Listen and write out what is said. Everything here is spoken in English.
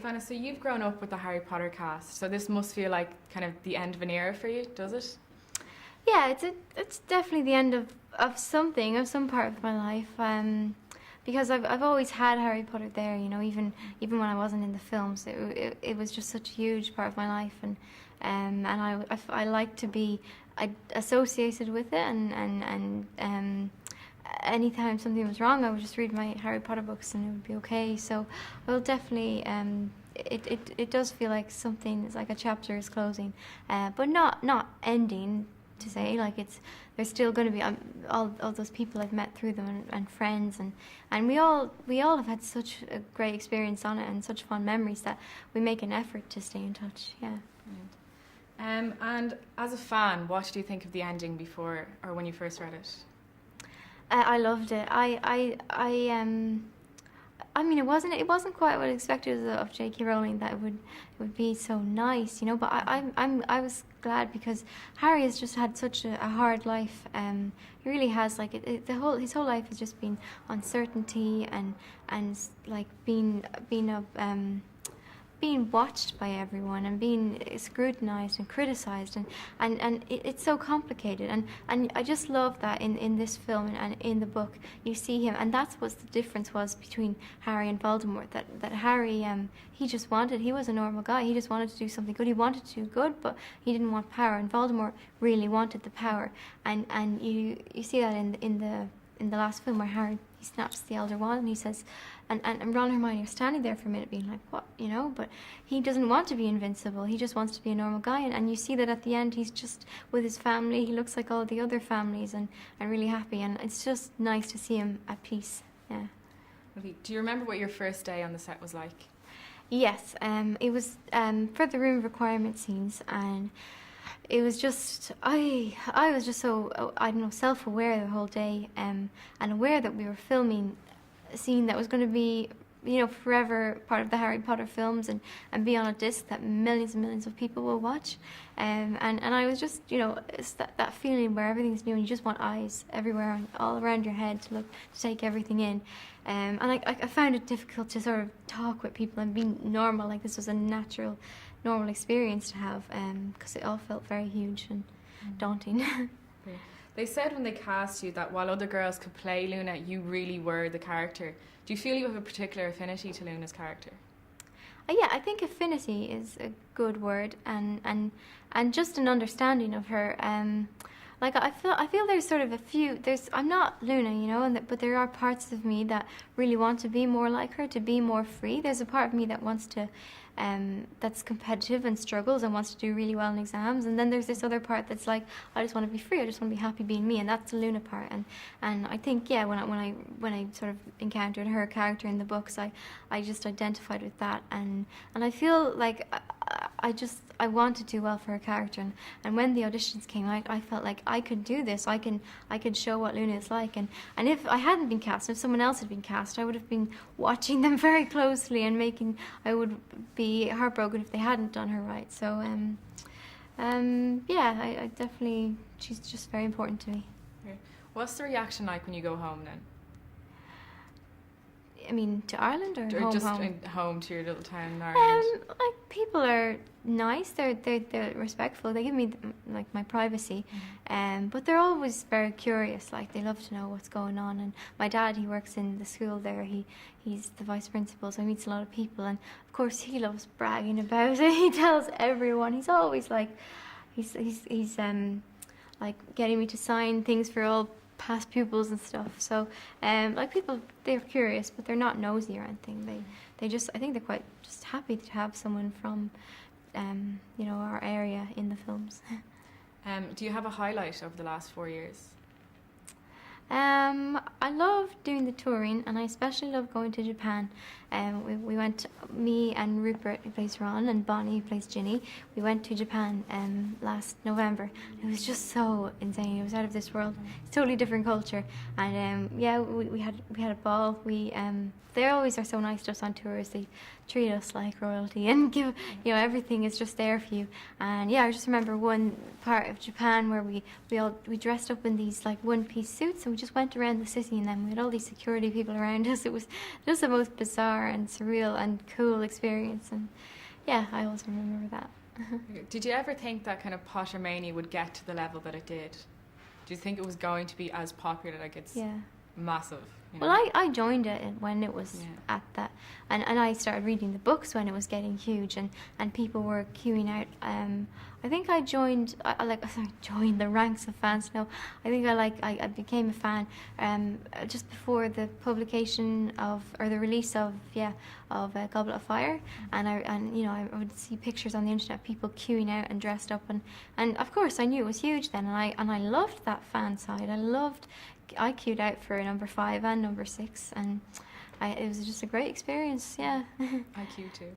Evanna, so you've grown up with the Harry Potter cast, so this must feel like kind of the end of an era for you, does it? Yeah, it's definitely the end of something, of some part of my life. Because I've always had Harry Potter there, you know, even when I wasn't in the films, it was just such a huge part of my life, and I like to be associated with it, and anytime something was wrong, I would just read my Harry Potter books and it would be okay. So I will definitely, it does feel like something, it's like a chapter is closing, but not ending, to say, like there's still going to be all those people I've met through them, and friends, and we all have had such a great experience on it and such fun memories that we make an effort to stay in touch. Yeah. And as a fan, what did you think of the ending before or when you first read it? I loved it. I mean, it wasn't quite what I expected of J.K. Rowling, that it would be so nice, you know. But I was glad, because Harry has just had such a hard life. He really has, like his whole life has just been uncertainty and like being watched by everyone and being scrutinized and criticized, and it's so complicated, and I just love that in this film and in the book you see him, and that's what the difference was between Harry and Voldemort, that Harry, he was a normal guy, he just wanted to do something good, he wanted to do good, but he didn't want power, and Voldemort really wanted the power, and you see that in the last film, where Harry, he snaps the Elder Wand and he says, and Ron and Hermione are standing there for a minute being like, what, you know, but he doesn't want to be invincible, he just wants to be a normal guy, and you see that at the end he's just with his family, he looks like all the other families, and really happy, and it's just nice to see him at peace. Yeah. Okay. Do you remember what your first day on the set was like? Yes, it was for the room requirement scenes, and it was just, I was just so, I don't know, self-aware the whole day, and aware that we were filming a scene that was going to be, you know, forever part of the Harry Potter films, and be on a disc that millions and millions of people will watch. And I was just, you know, it's that feeling where everything's new and you just want eyes everywhere and all around your head to take everything in. And I found it difficult to sort of talk with people and be normal, like this was a normal experience to have, because it all felt very huge and daunting. They said when they cast you that while other girls could play Luna, you really were the character. Do you feel you have a particular affinity to Luna's character? Yeah, I think affinity is a good word, and just an understanding of her. Like I feel there's sort of I'm not Luna, you know, but there are parts of me that really want to be more like her, to be more free. There's a part of me that wants to, that's competitive and struggles and wants to do really well in exams, and then there's this other part that's like, I just want to be free, I just want to be happy being me, and that's the Luna part. And I think, yeah, when I sort of encountered her character in the books, I just identified with that, and I feel like I want to do well for her character, and when the auditions came out, I felt like I could do this. I could show what Luna is like, and if I hadn't been cast, if someone else had been cast, I would have been watching them very closely, and I would be heartbroken if they hadn't done her right. So yeah, I definitely, she's just very important to me. What's the reaction like when you go home then? I mean, to Ireland or home? Just home to your little town in Ireland. Like, people are nice. They're respectful. They give me like my privacy, but they're always very curious. Like, they love to know what's going on. And my dad, he works in the school there. He's the vice principal, so he meets a lot of people. And of course, he loves bragging about it. He tells everyone. He's always like, he's like getting me to sign things for all past pupils and stuff. So like, people, they're curious, but they're not nosy or anything. They just, I think they're quite just happy to have someone from you know, our area in the films. Do you have a highlight over the last 4 years? I love doing the touring, and I especially love going to Japan. We went, me and Rupert, who plays Ron, and Bonnie, who plays Ginny, we went to Japan last November. It was just so insane. It was out of this world. It's a totally different culture, and yeah, we had a ball. They always are so nice to us on tours. They treat us like royalty and give, you know, everything is just there for you. And yeah, I just remember one part of Japan where we dressed up in these like one-piece suits, and we just went around the city, and then we had all these security people around us. It was just the most bizarre bizarre and surreal and cool experience. And yeah, I always remember that. Did you ever think that kind of Pottermania would get to the level that it did? Do you think it was going to be as popular? Like, it's massive. You know? Well, I joined it when it was at that, and I started reading the books when it was getting huge, and people were queuing out. I think I joined joined the ranks of fans. No, I think I became a fan just before the publication or the release of Goblet of Fire, and I would see pictures on the internet, people queuing out and dressed up, and of course I knew it was huge then, and I loved that fan side. I queued out for number 5 and number 6, and it was just a great experience. Yeah. I queued too.